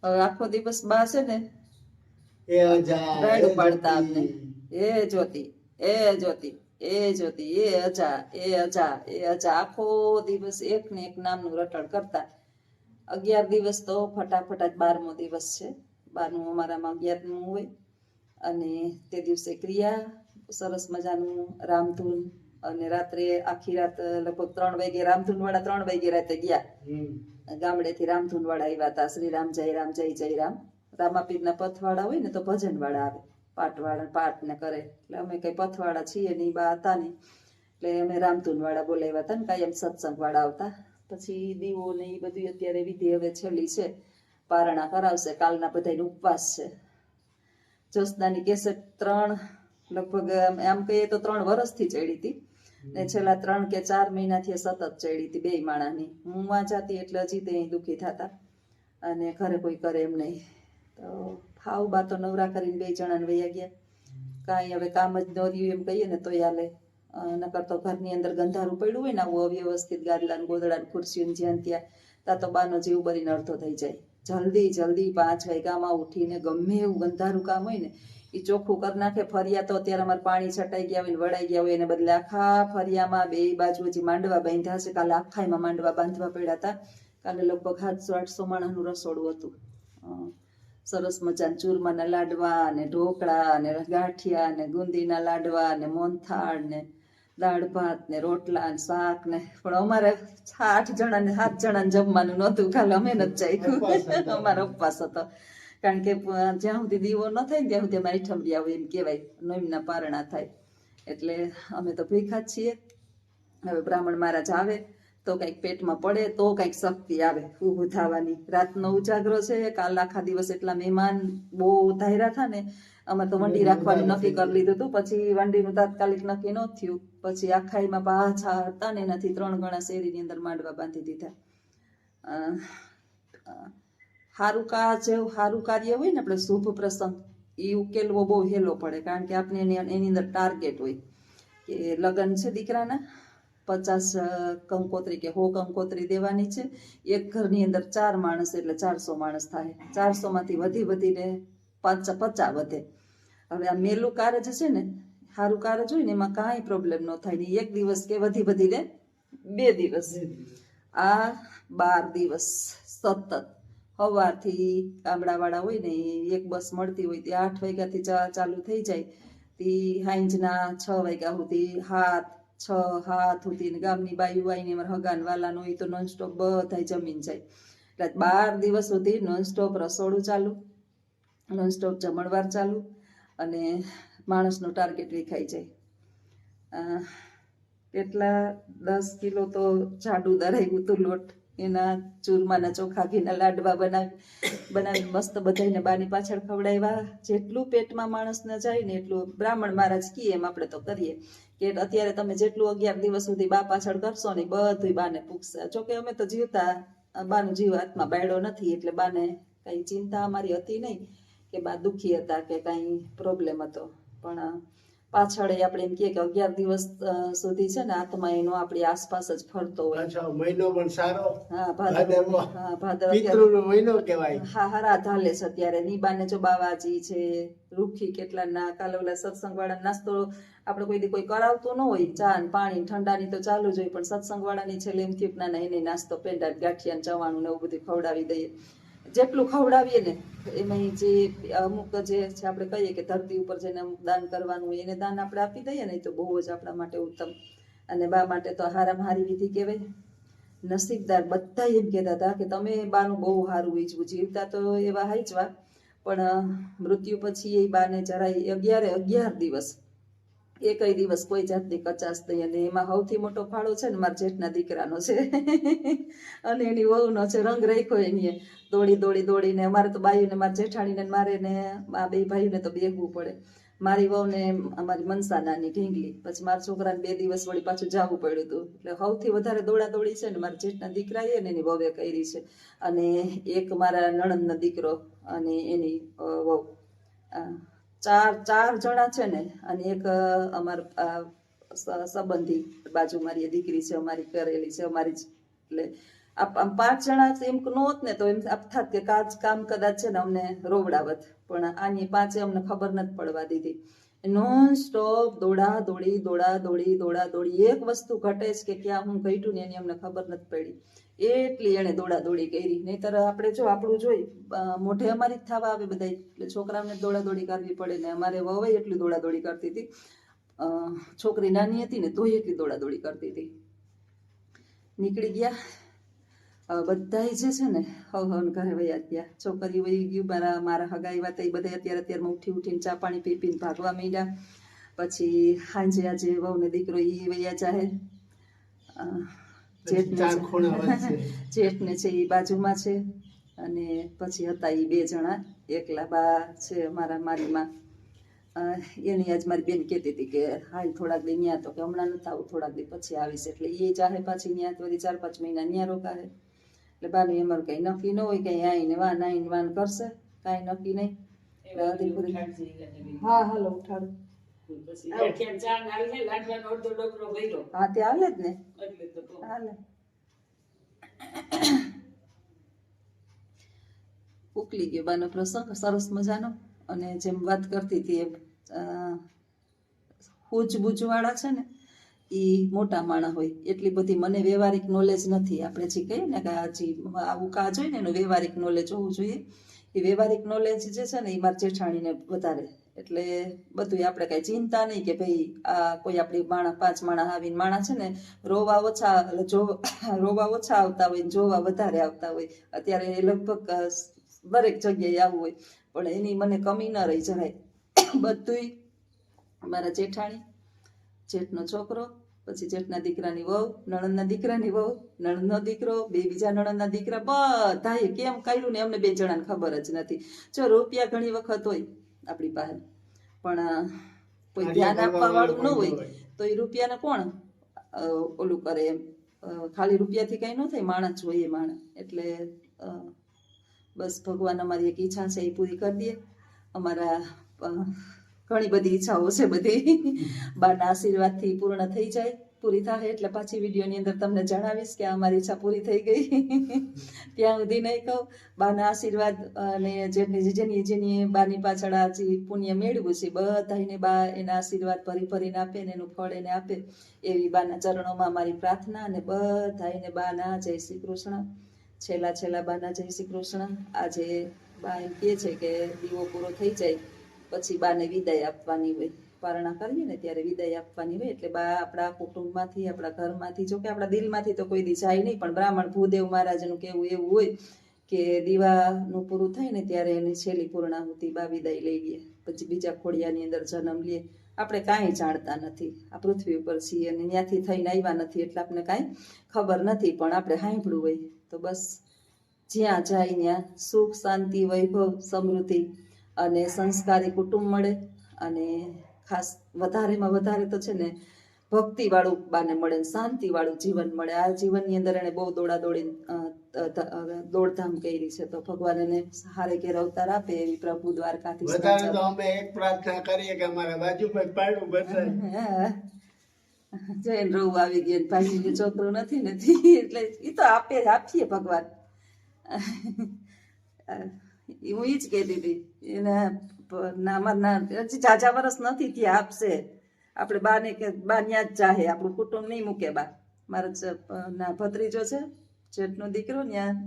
હવે આખો દિવસ બા છે ને એ અજા રાયડું પાડતા અમને, એ જ્યોતિ એ જ્યોતિ એ જ્યોતિ એ અજા એ અજા એ અજા, આખો દિવસ એક ને એક નામનું રટણ કરતા. 11 દિવસ તો ફટાફટ જ 12મો દિવસ છે, 12મું અમારામાં 11મું હોય. અને તે દિવસે ક્રિયા સરસ મજાનું રામધૂન, અને રાત્રે આખી રાત લગભગ 3 વાગે રામધૂન વાળા 3 વાગે રાતે ગયા. ગામડેથી રામધૂન વાળા આવ્યા હતા, શ્રી રામ જય રામ જય જય રામ. રામાપીરના પથવાળા હોય ને તો ભજન વાળા આવે, પાઠવાળા પાઠ ને કરે. એટલે અમે કઈ પથવાળા છીએ નહીં, બા હતા નહીં, એટલે અમે રામધૂન વાળા બોલાવ્યા હતા ને કાયમ સત્સંગ વાળા આવતા. પછી દીવો ને એ બધું અત્યારે વિધિ હવે છેલ્લી છે, પારણા કરાવશે. કાલના બધાનો ઉપવાસ છે. જ્યોત્સનાની કેસેટ 3 લગભગ આમ કહીએ તો 3 વર્ષથી ચડી હતી, ને છેલ્લા 3 કે 4 મહિનાથી સતત ચડી હતી, 2 માણાની. હું વાંચાતી એટલે હજી તે દુઃખી થતા, અને ઘરે કોઈ કરે એમ નહીં. તો હાવ બા તો નવરા કરીને 2 જણાને વૈયા ગયા. કાંઈ હવે કામ જ ન રહ્યું એમ કહીએ ને તોય હાલે. નકર તો ઘરની અંદર ગંધારું પડ્યું હોય ને આવું અવ્યવસ્થિત, ગાદલા ને ગોદડા ને ખુરશીઓ જ્યાં ત્યાં તો બાનો જીવ બરીને અડધો થઈ જાય. જલ્દી 5 વાગ્યામાં ઉઠીને ગમે એવું ગંધારું કામ હોય ને એ ચોખ્ખું કરી નાખે. ફરિયા તો અત્યારે અમારે પાણી છટાઈ ગયા હોય ને વળાઈ ગયા હોય, એને બદલે આખા ફરિયામાં 2 બાજુ હજી માંડવા બાંધ્યા છે. કાલે આખાઈમાં માંડવા બાંધવા પડ્યા હતા. કાલે લગભગ 700-800 માણસનું રસોડું હતું. સરસ મજાના ચૂરમાના લાડવા ને ઢોકળા ને ગાંઠિયા ને ગુંદીના લાડવા ને મોહનથાળ ને દાળ ભાત ને રોટલા ને શાક ને. પણ અમારે 8 જણા ને 7 જણા જમવાનું નહોતું, ખાલી અમે નથી ચાખ્યું. અમારો ઉપવાસ હતો, કારણ કે જ્યાં સુધી દીવો ન થાય ને ત્યાં સુધી અમારી ઠંડિયા હોય એમ કહેવાય, નોમના પારણા થાય. એટલે અમે તો ભીખા જ છીએ. હવે બ્રાહ્મણ મહારાજ આવે તો કંઈક પેટમાં પડે તો કંઈક શક્તિ આવે ઊભું થવાની. રાતનો ઉજાગરો છે, કાલ આખા દિવસ એટલા મહેમાન બહુ ધાર્યા હતા ને, અમે તો વંડી રાખવાનું નક્કી કરી લીધું હતું. પછી વંડીનું તાત્કાલિક નક્કી ન થયું. પછી આખાઈમાં પાછા હતા ને એનાથી 3 ગણા શેરીની અંદર માંડવા બાંધી દીધા. સારું કાર્ય હોય ને, આપણે શુભ પ્રસંગ એ ઉકેલવો બહુ હેલો પડે, કારણ કે આપણે એની અંદર ટાર્ગેટ હોય કે લગ્ન છે દીકરાના, 50 કંકોત્રી કે 100 કંકોત્રી દેવાની છે. એક ઘરની અંદર 4 માણસ એટલે 400 માણસ થાય. 400માંથી વધીને 50 વધે. હવે આ મેલું કાર્ય છે ને, સારું કાર્ય હોય ને એમાં કાંઈ પ્રોબ્લેમ ન થાય ને. 1 દિવસ કે વધીને 2 દિવસ, આ 12 દિવસ સતત સવારથી ગામડાવાળા હોય ને, એક બસ મળતી હોય તે 8 વાગ્યાથી ચાલુ થઈ જાય, તે સાંજના 6 વાગ્યા સુધી 6 સુધી ગામની બાયુ આવીને અમારે હગાન વાલાનો હોય તો નોનસ્ટોપ બધા જમીન જાય. એટલે 12 દિવસ સુધી નોનસ્ટોપ રસોડું ચાલુ, નોનસ્ટોપ જમણવાર ચાલુ, અને માણસનું ટાર્ગેટ વિખાઈ જાય. કેટલા 10 કિલો તો જાડું દરાવ્યું હતું લોટ. એના ચૂરમાના ચોખા ઘીના લાડવા બનાવી મસ્ત બધાને બાની પાછળ ખવડાવ્યા. જેટલું પેટમાં માણસને જાય ને એટલું બ્રાહ્મણ મહારાજ કીએ એમ આપણે તો કરીએ, કે અત્યારે તમે જેટલું 11 દિવસ સુધી બા પાછળ કરશો ને બધું બાને પૂછશે. જોકે અમે તો જીવતા, બાનો જીવ હાથમાં બાયડો નથી, એટલે બાને કઈ ચિંતા અમારી હતી નહીં કે બા દુખી હતા કે કઈ પ્રોબ્લેમ હતો. પણ પાછળ આપણે એમ કે 11 દિવસ સુધી છે ને આત્મા એનો આપણી આસપાસ જ ફરતો હોય. મહિનો પણ સારો. હા, ભાદર મહિનો કહેવાય. હા, હારા ધાલે છે અત્યારે. નીબાને જો બાવાજી છે, રૂખી કેટલાના, કાલે ઓલા સત્સંગ વાળા નાસ્તો આપણે કોઈ કરાવતું ન હોય, ચા ને પાણી ઠંડાની તો ચાલુ જ હોય, પણ સત્સંગ વાળાની છેલ્લે એમ થયું ના એને નાસ્તો પેંડા ગાંઠિયા ચવાણું ને એવું બધું ખવડાવી દઈએ. જેટલું ખવડાવીએ ને એમાં જે અમુક જે છે આપણે કહીએ કે ધરતી ઉપર જેને અમુક દાન કરવાનું હોય એને દાન આપણે આપી દઈએ ને, તો બહુ જ આપણા માટે ઉત્તમ. અને બા માટે તો હારામાં હારી વિધિ કહેવાય. નસીબદાર બધા એમ કહેતા હતા કે તમે બાનું બહુ સારું વીજવું. જીવતા તો એવા હાઈચવા, પણ મૃત્યુ પછી એ બાને જરાય 11 દિવસ એકય દિવસ કોઈ જાતની કચાશ નહીં. અને એમાં સૌથી મોટો ફાળો છે ને મારા જેઠના દીકરાનો છે અને એની વહુનો છે. રંગ રાખ્યો એની દોડીને. અમારે તો બાયુને મારા જેઠાણીને મારે ને આ 2 ભાઈઓને તો બેહવું પડે. મારી વહુને અમારી મનસા નાની ઢીંગલી, પછી મારા છોકરાને 2 દિવસ વળી પાછું જવું પડ્યું હતું. એટલે સૌથી વધારે દોડાદોડી છે ને મારા જેઠના દીકરાએ ને એની વહુએ કરી છે, અને એક મારા નણંદનો દીકરો અને એની વહુ. 4 જણા છે ને. અને એક અમારા સંબંધી બાજુ મારી દીકરી છે, અમારી કરેલી છે અમારી જ. એટલે આમ 5 જણા એમ ન હોત ને તો એમ થાત કે કામ કદાચ છે ને અમને રોવડાવત, પણ આની 5 અમને ખબર નથી પડવા દીધી. નોન સ્ટોપ દોડા દોડી એક વસ્તુ ઘટે છે કે ક્યાં હું ઘટ્યું ને એની અમને ખબર નથી પડી, એટલી એને દોડી કરી. નહીતર આપણે જો આપણું જોઈ મોઢે અમારી જ થવા આવે બધા, એટલે છોકરાઓને દોડી કરવી પડે ને અમારે વહુ એટલી દોડી કરતી હતી. છોકરી નાની હતી ને તોય એટલી દોડી કરતી હતી. નીકળી ગયા બધા જે છે ને હવન ઘરે વયા ગયા, છોકરી વહી ગયું, મારા હગાઈ વાત એ બધા અત્યારમાં ઉઠીને ચા પાણી પીને ભાગવા માંડ્યા. પછી સાંજે આજે વહુ ને દીકરો એ વયા જાહે. જેઠને છે એ બાજુમાં છે, અને પછી હતા એ 2 જણા, એકલા બા છે મારી માં. એની આજ મારી બેન કહેતી હતી કે હાલ થોડાક દી ન્યા, તો કે હમણાં નથી આવું, થોડાક દી પછી આવીશ. એટલે એ ચાહે પાછી ન્યા તો 4-5 મહિના ન્યા રોકાહે. એટલે બાનું અમારું કઈ નક્કી ન હોય, કઈ આવીને વાન કરશે, કઈ નક્કી નહીં. હા હાલો ઉઠાડું. હા તે હાલે જ ને, હાલે. ઉકલી ગયો બાનો પ્રસંગ સરસ મજાનો. અને જેમ વાત કરતી હતી એમ સૂઝબૂઝ વાળા છે ને એ મોટા માણસ હોય, એટલી બધી મને વ્યવહારિક નોલેજ નથી. આપણે જે કહીએ ને કે આવું કાજ હોય ને એનું વ્યવહારિક નોલેજ હોવું જોઈએ. એ વ્યવહારિક નોલેજ જે છે ને એ મારા જેઠાણીને વધારે, એટલે બધું આપણે કઈ ચિંતા નહીં કે ભાઈ આ કોઈ આપણી 5 માણસ આવીને માણસ છે ને રોવા ઓછા આવતા હોય, જોવા વધારે આવતા હોય. અત્યારે લગભગ દરેક જગ્યાએ આવવું હોય, પણ એની મને કમી ન રહી જરાય. બધુંય મારા જેઠાણી, જેઠનો છોકરો, પછી જેઠના દીકરાની વહુ, નણંદના દીકરાની વહુ, નણંદનો દીકરો, 2 બીજા નણંદના દીકરા, બધાએ કેમ કાઢ્યું ને અમને 2 જણાને ખબર જ નથી. જો રૂપિયા ઘણી વખત હોય આપણી પાસે, પણ કોઈ ધ્યાન આપવા વાળું ન હોય તો એ રૂપિયાને કોણ ઓલું કરે એમ. ખાલી રૂપિયાથી કઈ ન થાય, માણસ જોઈએ માણસ. એટલે બસ ભગવાન અમારી એક ઈચ્છા છે એ પૂરી કરી દે. અમારા ઘણી બધી ઈચ્છાઓ છે બધી, બાના આશીર્વાદથી પૂર્ણ થઈ જાય, પૂરી થાય. એટલે પાછી વિડીયોની અંદર તમને જણાવીશ કે અમારી ઈચ્છા પૂરી થઈ ગઈ. ત્યાં સુધી નહીં કહું. બાના આશીર્વાદ અને જેની બાની પાછળ હજી પુણ્ય મેળવ્યું છે બધાને બા એના આશીર્વાદ ભરીને આપે ને એનું ફળ એને આપે, એવી બાના ચરણોમાં મારી પ્રાર્થના. અને બધાને બાના જય શ્રી કૃષ્ણ. છેલ્લા બાના જય શ્રી કૃષ્ણ. આજે બા એમ કહે છે કે દીવો પૂરો થઈ જાય પછી બાને વિદાય આપવાની હોય, પારણા કરીએ ને ત્યારે વિદાય આપવાની હોય. એટલે બા આપણા કુટુંબમાંથી, આપણા ઘરમાંથી, જોકે આપણા દિલમાંથી તો કોઈ દી જાય નહીં, પણ બ્રાહ્મણ ભૂદેવ મહારાજનું કેવું એવું હોય કે દીવાનું પૂરું થાય ને ત્યારે એની છેલ્લી પૂર્ણાહુતિ બા વિદાય લઈ લે, પછી બીજા ખોડિયાની અંદર જન્મ લે. આપણે કાંઈ જાણતા નથી, આ પૃથ્વી ઉપર છીએ અને ત્યાંથી થઈને આવ્યા નથી, એટલે આપણને કાંઈ ખબર નથી. પણ આપણે સાંભળ્યું હોય તો બસ જ્યાં જાય ત્યાં સુખ, શાંતિ, વૈભવ, સમૃદ્ધિ અને સંસ્કારી કુટુંબ મળે. અને ખાસ વધારેમાં વધારે તો છે ને ભક્તિ વાળું બાને મળે, શાંતિ વાળું જીવન મળે. આ જીવનની અંદર એને બહુ દોડધામ કરી છે, તો ભગવાન એને હારે ઘેર અવતાર આપે એવી પ્રભુ દ્વારકાથી અમે એક પ્રાર્થના કરીએ કે અમારા બાજુ પર પાડું બધાય. જૈન રહું આવી ગઈ, ભાઈ છોકરો નથી એટલે એ તો આપીએ ભગવાન. હું ઈ જ કહેતી હતી એને, હજી ઝાઝા વર્ષ નથી ત્યાં આપશે. આપણે બાને કે બા ન્યા જ ચાહે, આપણું કુટુંબ નહીં મૂકે બા. મારા ભત્રીજો છે જેઠનો દીકરો, ત્યાં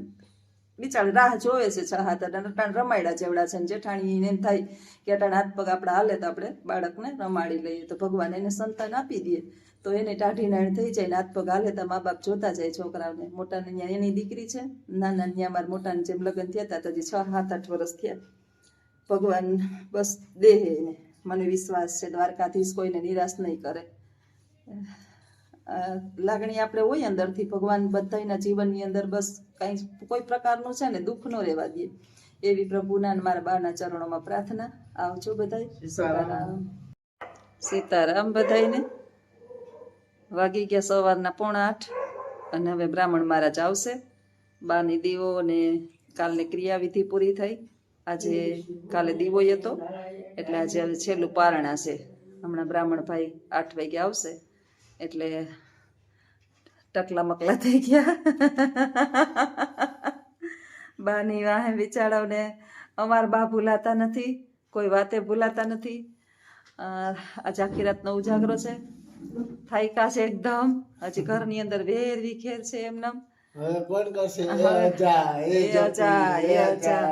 બિચારી રાહ જોવે છે 6-7 અટાણ રમાયડા જેવડા છે. જેઠાણી એને એમ થાય કે અટાણ હાથ પગ આપણા હાલે તો આપણે બાળકને રમાડી લઈએ, તો ભગવાન એને સંતાન આપી દે તો એને ટાઢી નાણ થઈ જાય ને હાથ પગ હાલે તો મા બાપ જોતા જાય છોકરાઓને. મોટાને ત્યાં એની દીકરી છે, નાના ત્યાં મારા મોટાને જેમ લગ્ન થયા હતા તો હજી 6-7-8 વર્ષ થયા. ભગવાન બસ દેહે એને, મને વિશ્વાસ છે દ્વારકાધીશ કોઈને નિરાશ નહીં કરે. લાગણી આપણે હોય અંદરથી, ભગવાન બધાના જીવનની અંદર બસ કોઈ પ્રકારનું છે ને દુઃખ ન રહેવા દે એવી પ્રભુના મારા બાના ચરણોમાં પ્રાર્થના. આવજો બધાય. સીતારામ બધાયને. વાગી ગયા સવારના 7:45 અને હવે બ્રાહ્મણ મહારાજ આવશે. બાની દીવો અને કાલની ક્રિયાવિધિ પૂરી થઈ. આજે કાલે દીવો હતો એટલે આજે છેલ્લું પારણા છે. હમણાં બ્રાહ્મણ ભાઈ 8 વાગે આવશે એટલે ટકલા મકલા થઈ ગયા. બાની વાહે બિચારાઓને અમારા બા ભૂલાતા નથી, કોઈ વાતે ભૂલાતા નથી. આજે આખી રાતનો ઉજાગરો છે, થાયકા છે એકદમ. હજી ઘરની અંદર વેર વિખેર છે એમનેમ. હવે કોણ કરશે? એ અજા, એ જ્યોતિ, એ અજા.